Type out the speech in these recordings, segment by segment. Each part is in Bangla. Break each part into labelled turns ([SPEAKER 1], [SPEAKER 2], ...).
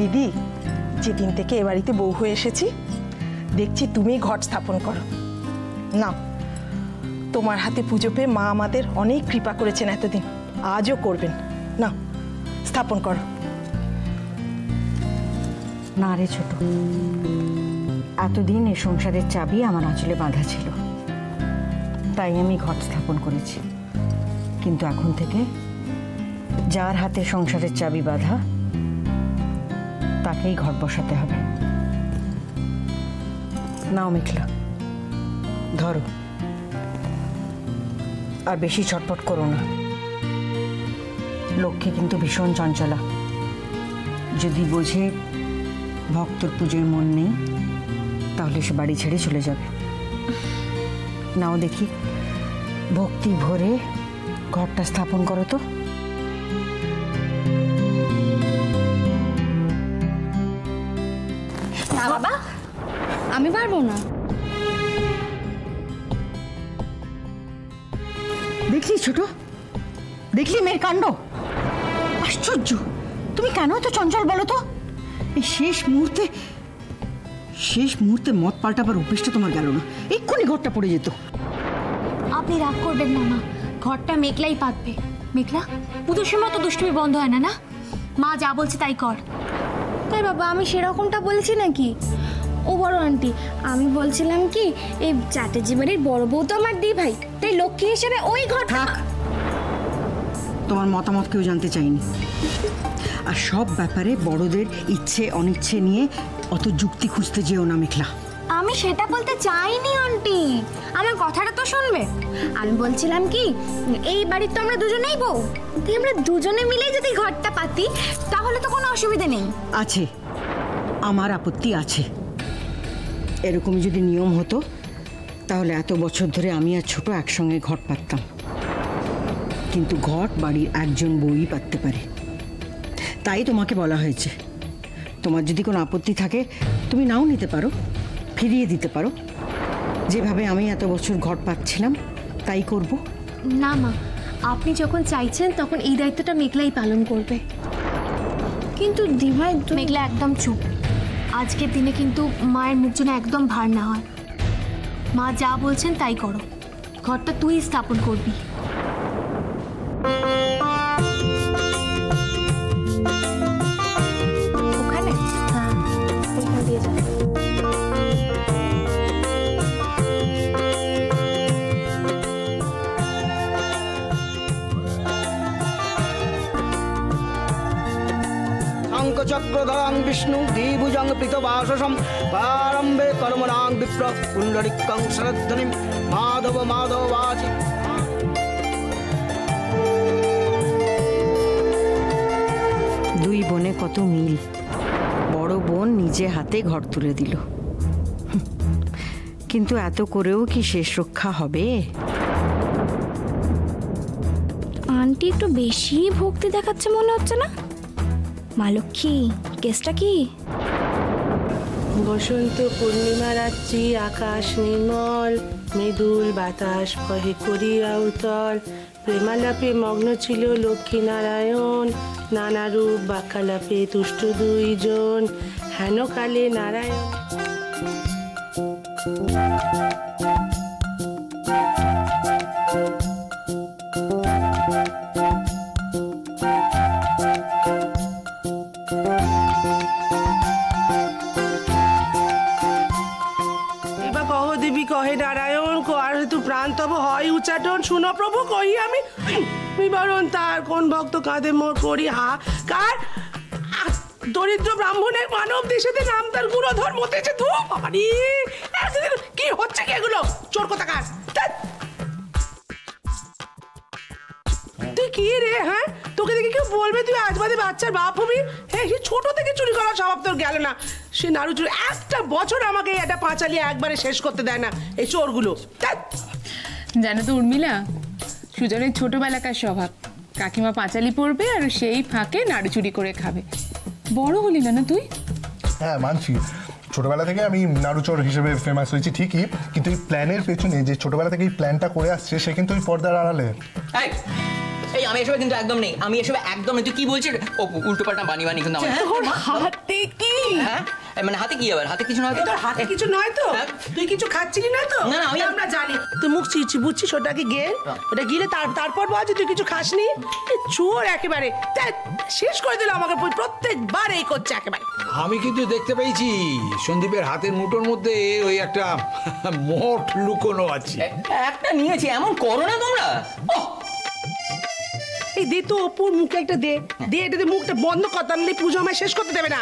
[SPEAKER 1] দিদি, যেদিন থেকে এ বাড়িতে বউ হয়ে এসেছি দেখছি তুমি ঘট স্থাপন করো। না, তোমার হাতে পুজো পেয়ে মা আমাদের অনেক কৃপা করেছেন এতদিন, আজও করবেন। না, স্থাপন করো।
[SPEAKER 2] না রে ছোট, এতদিন এ সংসারের চাবি আমার আঁচলে বাঁধা ছিল, তাই আমি ঘট স্থাপন করেছি। কিন্তু এখন থেকে যার হাতে সংসারের চাবি বাঁধা তাকেই ঘট বসাতে হবে। নাও মেঘলা, ধরো। আর বেশি ছটপট করো না, লক্ষ্মী কিন্তু ভীষণ চঞ্চলা। যদি বোঝে ভক্তর পুজোয় মন নেই তাহলে সে বাড়ি ছেড়ে চলে যাবে। নাও দেখি, ভক্তি ভরে ঘরটা স্থাপন করো তো।
[SPEAKER 3] না বাবা, আমি পারবো না।
[SPEAKER 2] দেখলি ছোট, দেখলি মেয়ের কাণ্ড? আশ্চর্য, তুমি কেন এত চঞ্চল বলো তো? এই শেষ মুহূর্তে মত পাল্টাবার অভ্যেসটা তোমার গেল না, এক্ষুনি ঘরটা পড়ে যেত।
[SPEAKER 3] আপনি রাগ করবেন না মা, ঘরটা মেঘলাই পাতবে। মেঘলা, পুজোর সময় তো দুষ্টুমি বন্ধ হয় না, না? মা যা বলছে তাই কর।
[SPEAKER 4] তাই বাবা, আমি সেরকমটা বলছি নাকি? ও বড় আন্টি, আমি বলছিলাম কি, এই চ্যাটার্জি বাড়ির বড় বউ তো আমার দি ভাই, তাই লক্ষ্মী হিসেবে ওই ঘর।
[SPEAKER 2] থাক, তোমার মতামত কেউ জানতে চাইনি। আর সব ব্যাপারে বড়দের ইচ্ছে অনিচ্ছে নিয়ে অত যুক্তি খুঁজতে যেও না মেঘলা।
[SPEAKER 4] আমি সেটা বলতে চাইনি আন্টি, আমার কথাটা তো শুনবে। আমি বলছিলাম কি, এই বাড়ির তো আমরা দুজনেই বউ, তাই আমরা দুজনে মিলে যদি ঘরটা পাতি তাহলে তো কোনো অসুবিধা নেই।
[SPEAKER 2] আছে, আমার আপত্তি আছে। এরকমই যদি নিয়ম হতো তাহলে এত বছর ধরে আমি আর ছোট একসঙ্গে ঘট পাততাম। কিন্তু ঘট বাড়ির একজন বউই পাততে পারে, তাই তোমাকে বলা হয়েছে। তোমার যদি কোনো আপত্তি থাকে তুমি নাও নিতে পারো, ফিরিয়ে দিতে পারো। যেভাবে আমি এত বছর ঘট পাচ্ছিলাম তাই করব।
[SPEAKER 3] না মা, আপনি যখন চাইছেন তখন এই দায়িত্বটা মেঘলাই পালন করবে।
[SPEAKER 4] কিন্তু দিভাই,
[SPEAKER 3] মেঘলা একদম চুপ। আজকের দিনে কিন্তু মায়ের মুখ যেন একদম ভার না হয়। মা যা বলছেন তাই করো, ঘরটা তুই স্থাপন করবি।
[SPEAKER 4] ওখানে? হ্যাঁ, ওখান দিয়ে যাও।
[SPEAKER 5] চক্রধরাং বিষ্ণু দ্বিভুজং পৃতবাসসম প্রারম্ভে কর্মণাং বিপ্র পুণ্ডরিকং শরধ্বনিম মাধব মাধব বাচি।
[SPEAKER 2] দুই বোনে কত মিল। বড় বোন নিজে হাতে ঘর তুলে দিল, কিন্তু এত করেও কি শেষ রক্ষা হবে?
[SPEAKER 4] আন্টি একটু বেশি ভক্তি দেখাচ্ছে মনে হচ্ছে না? মা লক্ষ্মী, কেসটা কি?
[SPEAKER 6] বসন্ত পূর্ণিমা রাত্রি, আকাশ নির্মল, মৃদুল বাতাস বহে করিয়া উতল। প্রেমালাপে মগ্ন ছিল লক্ষ্মী নারায়ণ, নানা রূপ বাক্যালাপে তুষ্ট দুইজন। হেন কালে নারায়ণ কহে নারায়ণ আর হেতু প্রাণ তব হয় উচ্চাটন। শুনো প্রভু কহি আমি বিবরণ তার, কোন ভক্ত কাঁদে মোর করি হা কার। দরিদ্র ব্রাহ্মণের মানব দেশেতে নাম তার গুণধর মতেছে। ধূপ বাবারি, কি হচ্ছে কি এগুলো? চোর কোথাকার! তুই কি রে? হ্যাঁ, তোকে দেখে কেউ বলবে তুই আজ বাদে বাচ্চার বাপ হবি? হ্যাঁ, ছোট থেকে চুরি করার স্বভাব তোর গেল না। সে নাড়ু চুরি একটা বছর আমাকে এটা পাঁচালিয়ে একবারে শেষ করতে দেয় না এই চোরগুলো।
[SPEAKER 7] জানো তো উর্মিলা, সুজনের ছোটবেলাকার স্বভাব, কাকিমা পাঁচালি পড়বে আর সেই ফাঁকে নাড়ু চুরি করে খাবে। বড় হলি না তুই?
[SPEAKER 8] হ্যাঁ মানছি, ছোটবেলা থেকে আমি নাড়ুচোর হিসেবে ফেমাস হয়েছি ঠিকই, কিন্তু এই প্ল্যানের পেছনে যে ছোটবেলা থেকে এই প্ল্যানটা করে আসছে সে কিন্তু ওই পর্দার আড়ালে।
[SPEAKER 9] এই আমি এসবে কিন্তু একদম নেই, আমি এসবে একদম নেই। তুই কি বলছিস? ও উল্টো পাল্টা বানি কিন্তু আমার।
[SPEAKER 6] তোর হাতে কি?
[SPEAKER 9] হ্যাঁ মানে হাতে কি আবার? হাতে কিছু নয় তো?
[SPEAKER 6] তোর হাতে কিছু নয় তো? তুই কিছু খাচ্ছিলি না তো?
[SPEAKER 9] না, না,
[SPEAKER 6] আমরা জানি তুই মুখ চিচি বুঝছিস, ওটাকে গিয়ে ওটা গিলে তারপর বল যে তুই কিছু খাসনি। চোর একেবারে, শেষ করে দিল আমাকে, প্রত্যেকবার এই করছে একেবারে।
[SPEAKER 10] আমি কিন্তু দেখতে পেয়েছি সন্দীপের হাতের মুঠোর মধ্যে ওই একটা মোট লুকোনো আছে।
[SPEAKER 9] একটা নিয়েছি, এমন করো না তোমরা।
[SPEAKER 6] এই দে তো অপুর মুখে একটা দে, এটা মুখটা বন্ধ কর, তাহলে পুজো আমায় শেষ করতে দেবে না।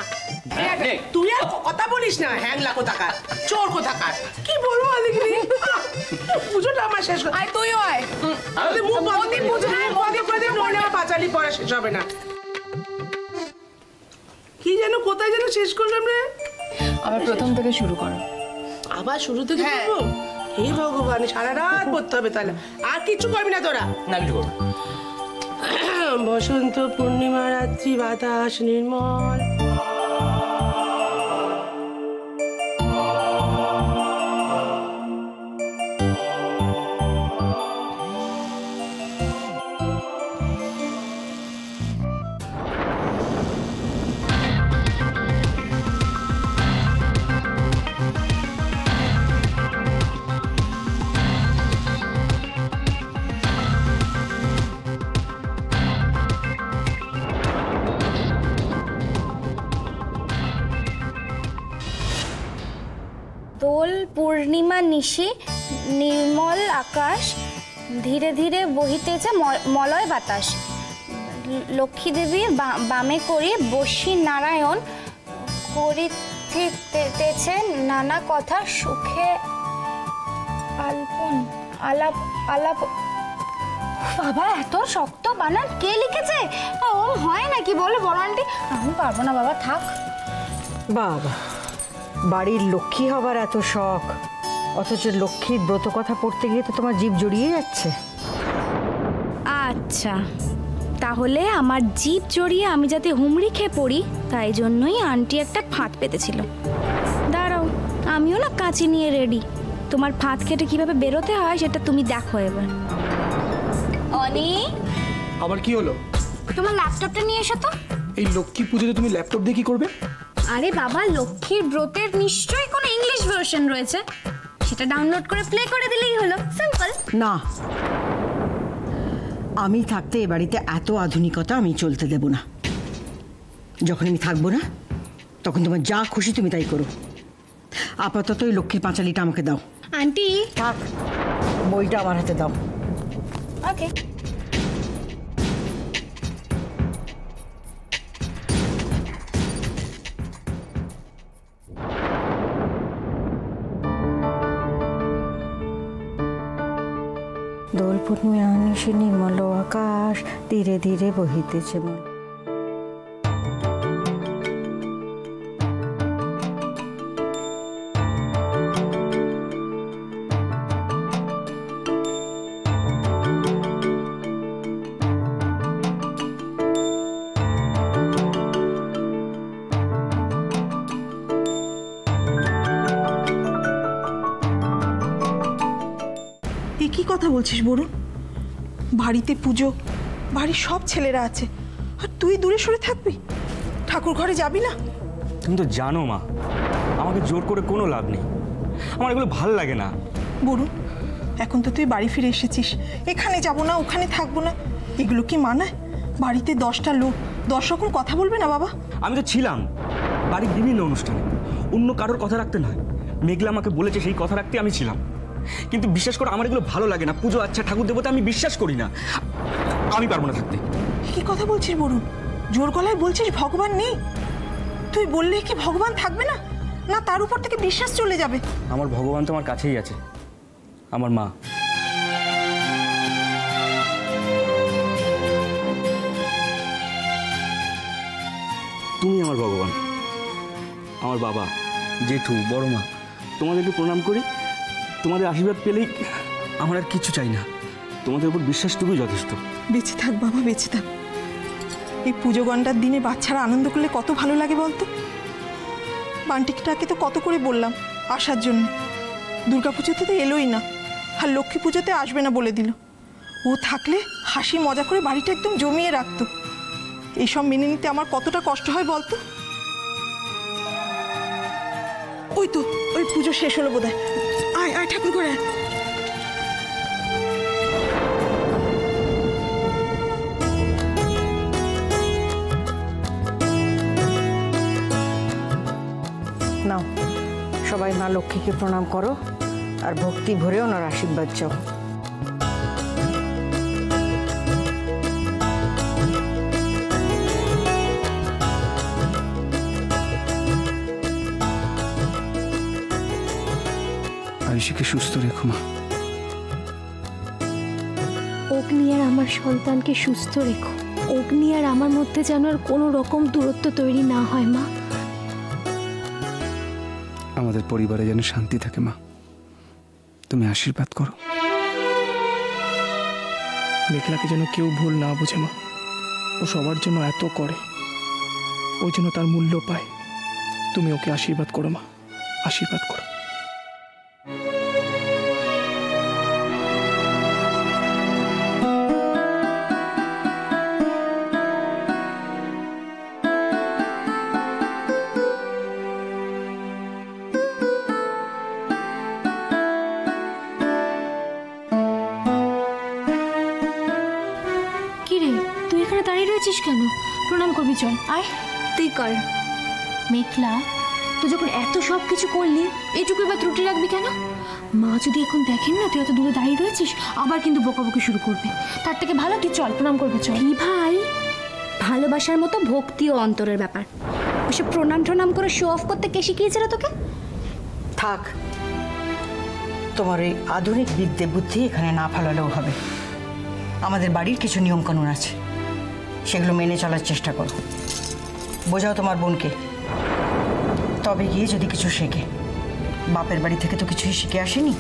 [SPEAKER 6] তুই আর কথা বলিস না, হ্যাংলা কোথাকার, চোর কোথাকার। কি বলবো দেখবি, পুজোটা আমার শেষ কর।
[SPEAKER 7] আয় তুইও আয়।
[SPEAKER 6] মুখ বন্ধ পুজো বন্ধ করে দে, নইলে আমার পাঁচালি পড়া শেষ হবে না। কি যেন কোথায় যেন শেষ করলাম রে?
[SPEAKER 7] আবার প্রথম থেকে শুরু করো।
[SPEAKER 6] আবার শুরু থেকে করবো? হে ভগবান, সারা রাত পড়তে হবে তাহলে। আর কিছু করবি না তোরা?
[SPEAKER 9] না কিছু করবো।
[SPEAKER 6] বসন্ত পূর্ণিমা রাত্রি, বাতাস নির্মল।
[SPEAKER 4] দোল পূর্ণিমা নিশি, নির্মল আকাশ, ধীরে ধীরে বহিতেছে মলয় বাতাস। লক্ষ্মী দেবী বামে করি বসি নারায়ণ, করিতেছে নানা কথা সুখে আলাপ আলাপ। বাবা এত শক্ত বানান কে লিখেছে? ও হয় নাকি বলো বলো আন্টি? আমি পারবো না বাবা, থাক।
[SPEAKER 2] বাবা, বাড়ির লক্ষ্মী হবার এত শখ, অথচ লক্ষ্মীর ব্রত কথা পড়তে গিয়ে তো তোমার জিভ জড়িয়ে যাচ্ছে।
[SPEAKER 4] আচ্ছা, তাহলে আমার জিভ জড়িয়ে আমি যাতে হুমড়ি খেয়ে পড়ি, তাই জন্যই আন্টি একটা ফাঁদ পেতেছিল। দাঁড়াও, আমিও না কাঁচি নিয়ে রেডি। তোমার ফাঁদ কেটে কিভাবে বেরোতে হয় সেটা তুমি দেখো এবার। অনি,
[SPEAKER 10] আবার কি হলো?
[SPEAKER 4] তোমার ল্যাপটপটা নিয়ে এসো তো।
[SPEAKER 10] এই লক্ষ্মী পুজোতে তুমি ল্যাপটপ দিয়ে কি করবে?
[SPEAKER 4] আরে বাবা, লক্ষ্মীর ব্রতের নিশ্চয়ই কোনো ইংলিশ ভার্সন রয়েছে, সেটা ডাউনলোড করে প্লে করে দিলেই হলো, সিম্পল।
[SPEAKER 2] না, আমি থাকতে এ বাড়িতে এত আধুনিকতা আমি চলতে দেব না। যখন আমি থাকবো না তখন তোমার যা খুশি তুমি তাই করো। আপাতত ওই লক্ষ্মীর পাঁচালিটা আমাকে দাও।
[SPEAKER 4] আন্টি
[SPEAKER 2] থাক, বইটা আমার হাতে দাও।
[SPEAKER 4] ওকে।
[SPEAKER 2] দোল পূর্ণিমা নিশি, নির্মল আকাশ, ধীরে ধীরে বহিতেছে মন।
[SPEAKER 1] কি কথা বলছিস বরুণ? বাড়িতে পুজো, বাড়ির সব ছেলেরা আছে, আর তুই দূরে সরে থাকবি? ঠাকুর ঘরে যাবি না?
[SPEAKER 11] তুমি তো জানো মা, আমাকে জোর করে কোনো লাভ নেই, আমার এগুলো ভাল লাগে না।
[SPEAKER 1] বরুণ, এখন তো তুই বাড়ি ফিরে এসেছিস, এখানে যাব না ওখানে থাকবো না, এগুলো কি মানায়? বাড়িতে 10টা লোক 10 রকম কথা বলবে না বাবা?
[SPEAKER 11] আমি তো ছিলাম বাড়ির বিভিন্ন অনুষ্ঠানে, অন্য কারোর কথা রাখতে নয়, মেঘলা আমাকে বলেছে সেই কথা রাখতে আমি ছিলাম। কিন্তু বিশ্বাস করে আমার এগুলো ভালো লাগে না। পুজো আচ্ছা, ঠাকুর দেবতা আমি বিশ্বাস করি না, আমি পারবো না থাকতে।
[SPEAKER 1] কি কথা বলছিস বরুণ? জোর গলায় বলছিস ভগবান নেই? তুই বললে কি ভগবান থাকবে না? না তার উপর থেকে বিশ্বাস চলে যাবে?
[SPEAKER 11] আমার ভগবান তো আমার কাছেই আছে, আমার মা। তুমি আমার ভগবান, আমার বাবা, জেঠু, বড় মা, তোমাদেরকে প্রণাম করি। তোমাদের আশীর্বাদ পেলেই আমার আর কিছু চাই না, তোমাদের উপর বিশ্বাসটুকুই যথেষ্ট।
[SPEAKER 1] বেঁচে থাক বাবা, বেঁচে থাক। এই পুজো গন্ডার দিনে বাচ্চারা আনন্দ করলে কত ভালো লাগে বলতো? বান্টিটাকে তো কত করে বললাম আসার জন্য, দুর্গা পুজোতে তো এলোই না, আর লক্ষ্মী পুজোতে আসবে না বলে দিল। ও থাকলে হাসি মজা করে বাড়িটা একদম জমিয়ে রাখতো। এইসব মেনে নিতে আমার কতটা কষ্ট হয় বলতো। ওই তো ওই পুজো শেষ হলো বোধহয়। আয় আয় ঠাকুর ঘরে আয়।
[SPEAKER 2] নাও সবাই মা লক্ষ্মীকে প্রণাম করো আর ভক্তি ভরে ওনার আশীর্বাদ চাও।
[SPEAKER 11] আয়ুষীকে সুস্থ রেখো মা।
[SPEAKER 3] অগ্নি আর আমার সন্তানকে সুস্থ রেখো। অগ্নি আর আমার মধ্যে যেন আর কোনো রকম দূরত্ব তৈরি না হয় মা।
[SPEAKER 11] আমাদের পরিবারে যেন শান্তি থাকে মা, তুমি আশীর্বাদ করো।
[SPEAKER 12] মেঘলাকে যেন কেউ ভুল না বোঝে মা। ও সবার জন্য এত করে, ওই জন্য তার মূল্য পায়। তুমি ওকে আশীর্বাদ করো মা, আশীর্বাদ করো।
[SPEAKER 3] কেন প্রণাম করবি? চল আয়, তুই কর। মেঘলা, তুই যখন এত সব কিছু করলি, এইটুকু এবার ত্রুটি রাখবি কেন? মা যদি এখন দেখেন না তুই এত দূরে দাঁড়িয়ে রয়েছিস, আবার কিন্তু বকাবকি শুরু করবে। তার থেকে ভালো তুই চল, প্রণাম করবি চল।
[SPEAKER 4] ভাই, ভালোবাসার মতো ভক্তিও অন্তরের ব্যাপার। ওসব প্রণাম টনাম করে শো অফ করতে কে শিখিয়েছিল তোকে?
[SPEAKER 2] থাক, তোমার এই আধুনিক বিদ্যে বুদ্ধি এখানে না ফালালেও হবে। আমাদের বাড়ির কিছু নিয়মকানুন আছে, সেগুলো মেনে চলার চেষ্টা করো। বোঝাও তোমার বোনকে, তবে গিয়ে যদি কিছু শেখে। বাপের বাড়ি থেকে তো কিছুই শিখে আসেনি,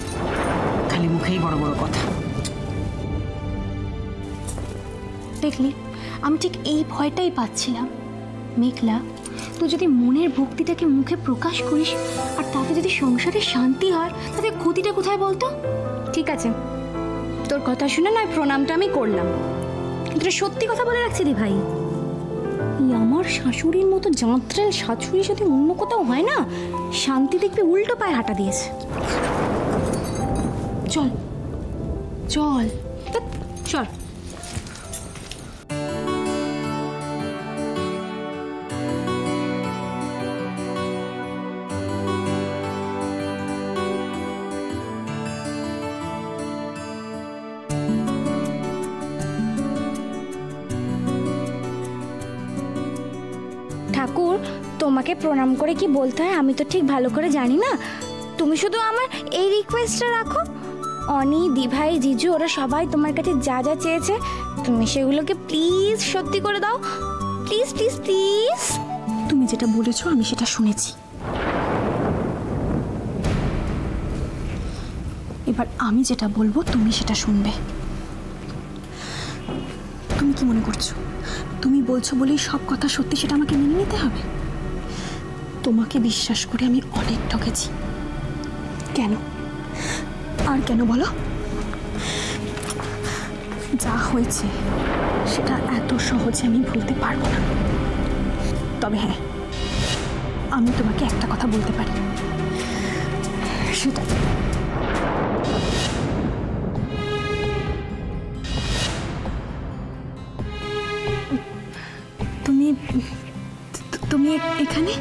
[SPEAKER 2] খালি মুখেই বড় বড় কথা।
[SPEAKER 3] দেখলি, আমি ঠিক এই ভয়টাই পাচ্ছিলাম। মেঘলা, তুই যদি মনের ভক্তিটাকে মুখে প্রকাশ করিস আর তাতে যদি সংসারে শান্তি হয়, তাতে ক্ষতিটা কোথায় বলতো?
[SPEAKER 4] ঠিক আছে, তোর কথা শুনে নয় প্রণামটা আমি করলাম, কিন্তু সত্যি কথা বলে রাখছি দি ভাই, আমার শাশুড়ির মতো জাঁতরেল শাশুড়ি যদি অন্য কোথাও হয় না, শান্তি দেখবে উল্টো পায়ে হাঁটা দিয়েছে।
[SPEAKER 3] চল চল
[SPEAKER 4] চল। ঠাকুর, তোমাকে প্রণাম করে কি বলতে হয় আমি তো ঠিক ভালো করে জানি না। তুমি শুধু আমার এই রিকোয়েস্টটা রাখো, অনি, দিভাই, জিজু ওরা সবাই তোমার কাছে যা যা চেয়েছে তুমি সেগুলোকে প্লিজ সত্যি করে দাও। Please please please.
[SPEAKER 3] তুমি যেটা বলেছো আমি সেটা শুনেছি, এবার আমি যেটা বলবো তুমি সেটা শুনবে। তুমি কি মনে করছো তুমি বলছো বলেই সব কথা সত্যি সেটা আমাকে মেনে নিতে হবে? তোমাকে বিশ্বাস করে আমি অনেক ঠকেছি। কেন আর কেন বলো? যা হয়েছে সেটা এত সহজে আমি ভুলতে পারবো না। তবে হ্যাঁ, আমি তোমাকে একটা কথা বলতে পারি, সেটা তুমি এখানে?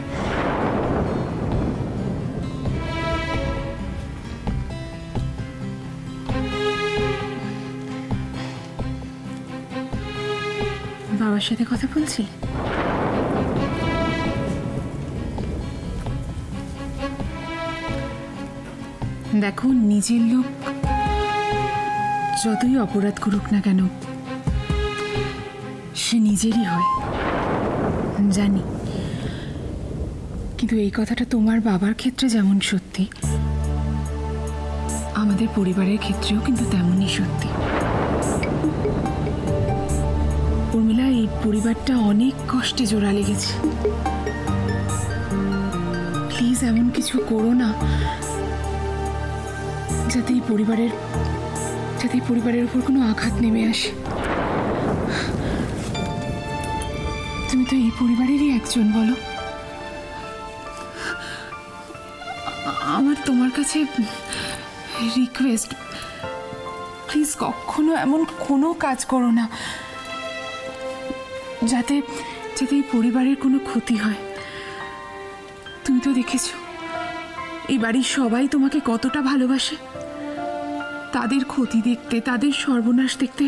[SPEAKER 3] বাবার সাথে কথা বলছি।
[SPEAKER 7] দেখো, নিজের লোক যতই অপরাধ করুক না কেন, সে নিজেরই হয় জানি, কিন্তু এই কথাটা তোমার বাবার ক্ষেত্রে যেমন সত্যি, আমাদের পরিবারের ক্ষেত্রেও কিন্তু তেমনই সত্যি। উর্মিলা, এই পরিবারটা অনেক কষ্টে জোড়া লেগেছে। প্লিজ এমন কিছু করো না যাতে এই পরিবারের যাতে এই পরিবারের উপর কোনো আঘাত নেমে আসে। তুমি তো এই পরিবারেরই একজন, বলো। আমার তোমার কাছে রিকোয়েস্ট, প্লিজ কখনো এমন কোনো কাজ করো না যাতে যাতে এই পরিবারের কোনো ক্ষতি হয়। তুমি তো দেখেছো এই বাড়ির সবাই তোমাকে কতটা ভালোবাসে। তাদের ক্ষতি দেখতে, তাদের সর্বনাশ দেখতে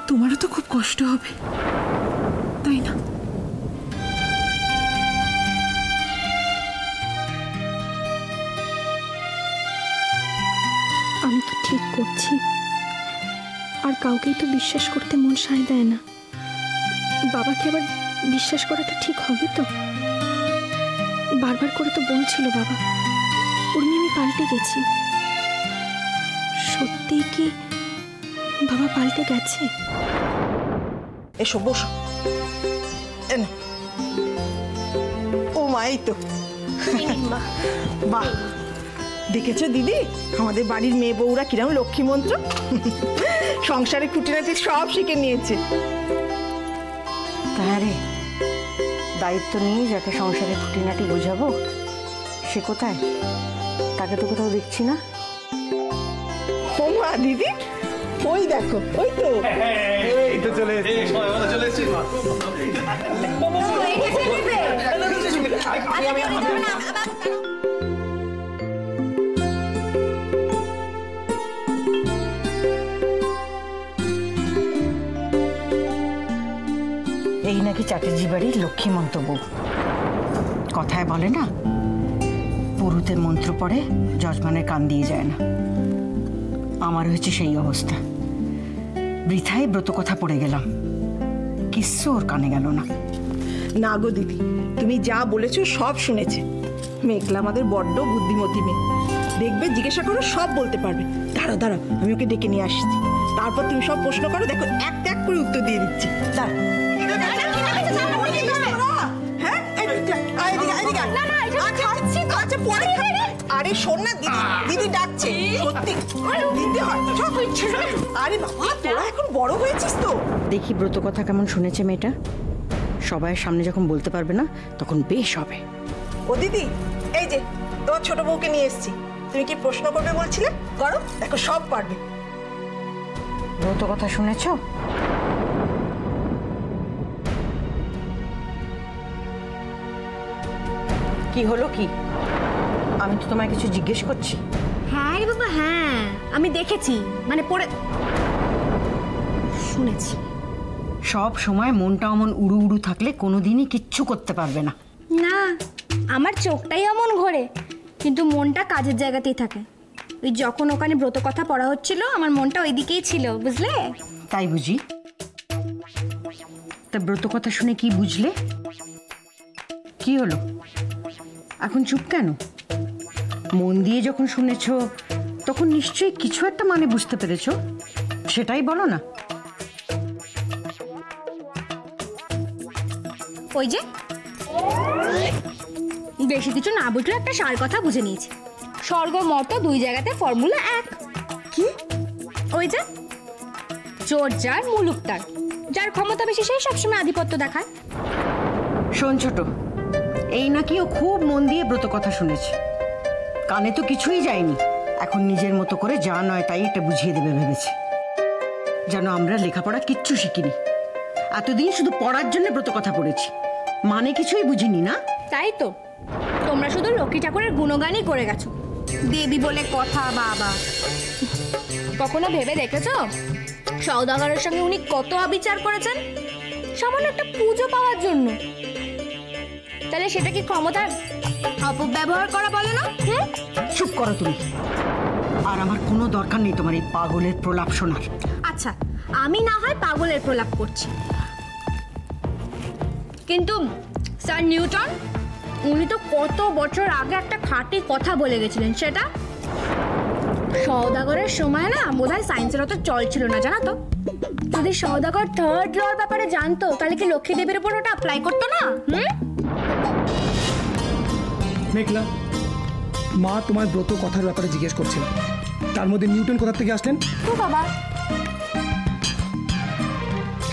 [SPEAKER 7] তোমারও তো খুব কষ্ট হবে, তাই না?
[SPEAKER 3] আমি কি ঠিক করছি? আর কাউকেই তো বিশ্বাস করতে মন সায় দেয় না। বাবাকে আবার বিশ্বাস করাটা ঠিক হবে তো? বারবার করে তো বলছিল বাবা, উর্মি আমি পাল্টে গেছি। সত্যিই কি বাবা পাল্টে গেছে?
[SPEAKER 1] এসো বসো। ও মা, এই তো। বাহ, দেখেছো দিদি আমাদের বাড়ির মেয়ে বউরা কিরম লক্ষ্মী মন্ত্র, সংসারে খুঁটিনাটি সব শিখে নিয়েছে।
[SPEAKER 2] হ্যাঁ রে, দায়িত্ব নিয়ে যাকে সংসারে খুঁটিনাটি বোঝাবো সে কোথায়? তাকে তো কোথাও দেখছি না।
[SPEAKER 1] ও মা, দিদি ওই দেখো, ওই তো।
[SPEAKER 8] এই তো চলে এসেছি, সবাই ভালো চলে এসেছি।
[SPEAKER 2] এই নাকি চ্যাটার্জি বাড়ির লক্ষ্মী মন্ত্র বউ। কথায় বলে না, পুরুতের মন্ত্র পড়ে যজমানের কান দিয়ে যায় না। আমার হয়েছে সেই অবস্থা। বৃথায় ব্রত কথা পড়ে গেলাম, কিচ্ছু ওর কানে গেল না।
[SPEAKER 1] না গো দিদি, তুমি যা বলেছো সব শুনেছে। মেঘলা আমাদের বড্ড বুদ্ধিমতী মেয়ে, দেখবে জিজ্ঞাসা করো সব বলতে পারবে। দাঁড়াও দাঁড়াও, আমি ওকে ডেকে নিয়ে আসছি, তারপর তুমি সব প্রশ্ন করো, দেখো এক এক করে উত্তর দিয়ে দিচ্ছি। দাঁড়াও। আরে শোন না দিদি, দিদি ডাকছে, সত্যি দিতে হয়। আরে বাবা, তোরা এখন বড় হয়েছিস তো।
[SPEAKER 2] দেখি ব্রত কথা কেমন শুনেছে মেয়েটা। সবাইয়ের সামনে যখন বলতে পারবে না তখন বেশ হবে।
[SPEAKER 1] ও দিদি, এই যে তোমার ছোট বউকে নিয়ে এসেছি। তুমি কি প্রশ্ন করবে বলছিলে? করো, দেখো সব পারবে।
[SPEAKER 2] ব্রত কথা শুনেছ? কি হলো কি? আমি তো তোমায় কিছু জিজ্ঞেস করছি।
[SPEAKER 4] হ্যাঁ রে বাবা, হ্যাঁ আমি দেখেছি, মানে পড়ে শুনেছি।
[SPEAKER 2] সব সময় মনটা অমন উড়ু উড়ু থাকলে কোনোদিনই কিচ্ছু করতে পারবে না।
[SPEAKER 4] না, আমার চোখটাই অমন ঘোরে, কিন্তু মনটা কাজের জায়গাতেই থাকে। ওই যখন ওখানে ব্রত কথা পড়া হচ্ছিল, আমার মনটা ওই দিকেই ছিল, বুঝলে?
[SPEAKER 2] তাই বুঝি? তা ব্রত কথা শুনে কি বুঝলে? কি হলো এখন চুপ কেন? মন দিয়ে যখন শুনেছো তখন নিশ্চয়ই কিছু একটা মানে বুঝতে পেরেছো, সেটাই বলো না।
[SPEAKER 4] ওই যে বেশি কিছু না বুঝলে একটা সার কথা বুঝে নিয়েছি। স্বর্গ মর্ত দুই জায়গাতে ফর্মুলা এক।
[SPEAKER 1] কি?
[SPEAKER 4] ওই যে চোর যার মুলুক তার, যার ক্ষমতা বেশি সেই সবসময় আধিপত্য দেখায়।
[SPEAKER 2] শোন ছোট, এই নাকি ও খুব মন দিয়ে ব্রত কথা শুনেছে, কানে তো কিছুই যায়নি। এখন নিজের মতো করে যা নয় তাই এটা বুঝিয়ে দেবে ভেবেছে। যেন আমরা লেখাপড়া কিচ্ছু শিখিনি, এতদিন শুধু পড়ার জন্য ব্রত কথা পড়েছি, মানে কিছুই বুঝিনি না।
[SPEAKER 4] তাই তো, তোমরা শুধু লক্ষ্মী ঠাকুরের গুণগানই করে গেছো, দেবী বলে কথা। বাবা, কখনো ভেবে দেখেছো সওদাগরের সঙ্গে উনি কত অবিচার করেছেন সামান্য একটা পুজো পাওয়ার জন্য? তাহলে সেটা কি ক্ষমতার অপব্যবহার করা বলে না?
[SPEAKER 2] চুপ করো তুমি, আর আমার কোনো দরকার নেই তোমার এই পাগলের প্রলাপ শোনার।
[SPEAKER 4] আচ্ছা, আমি না হয় পাগলের প্রলাপ করছি, কিন্তু স্যার নিউটন উনি তো কত বছর আগে একটা খাঁটি কথা বলে গেছিলেন। সেটা সওদাগরের সময় না বোধহয় সায়েন্সের অত চল ছিল না, জানো তো? যদি সওদাগর থার্ড লর ব্যাপারে জানতো তাহলে কি লক্ষ্মী দেবীর উপর ওটা অ্যাপ্লাই করতো না?
[SPEAKER 12] মেঘলা, মা তোমার ব্রত কথার ব্যাপারে জিজ্ঞেস করছিল,
[SPEAKER 13] তার মধ্যে নিউটন কোথা থেকে আসলেন?
[SPEAKER 4] তো বাবা,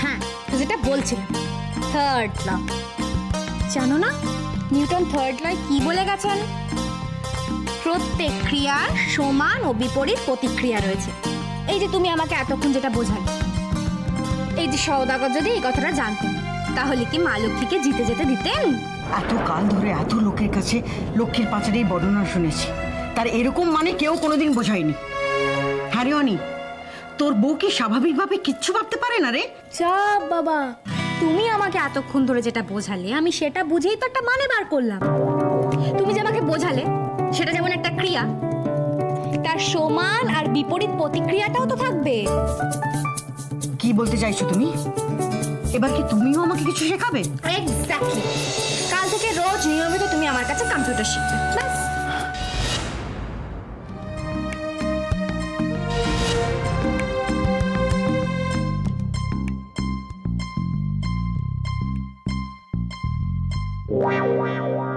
[SPEAKER 4] হ্যাঁ তো যেটা বলছিলাম, থার্ড ল। জানো না নিউটন থার্ড লয় কি বলে গেছেন? প্রত্যেক ক্রিয়ার সমান ও বিপরীত প্রতিক্রিয়া রয়েছে। এই যে তুমি আমাকে এতক্ষণ যেটা বোঝালে, এই যে সওদাগর যদি এই কথাটা জানতেন তাহলে কি মা লক্ষ্মীকে জিতে যেতে দিতেন?
[SPEAKER 2] এত কাল ধরে এত লোকের কাছে লক্ষ্মীর পাঁচারের বর্ণনা শুনেছি, তার এরকম মানে কেউ কোনোদিন বোঝায়নি। হ্যাঁ রে অনি, তোর বউ কি স্বাভাবিকভাবে কিচ্ছু ভাবতে পারে না রে?
[SPEAKER 4] যা বাবা, তুমি আমাকে এতক্ষণ ধরে যেটা বোঝালে আমি সেটা বুঝেই তো একটা মানে বার করলাম। তুমি যে আমাকে বোঝালে সেটা যেমন একটা ক্রিয়া, তার সমান আর বিপরীত প্রতিক্রিয়াটাও তো থাকবে।
[SPEAKER 2] কি বলতে চাইছো তুমি? এবার কি তুমিও আমাকে কিছু শেখাবে?
[SPEAKER 4] এক্স্যাক্টলি, কাল থেকে রোজ নিয়মিত তুমি আমার কাছে কম্পিউটার শিখবে, ব্যাস।
[SPEAKER 14] Wow, wow, wow.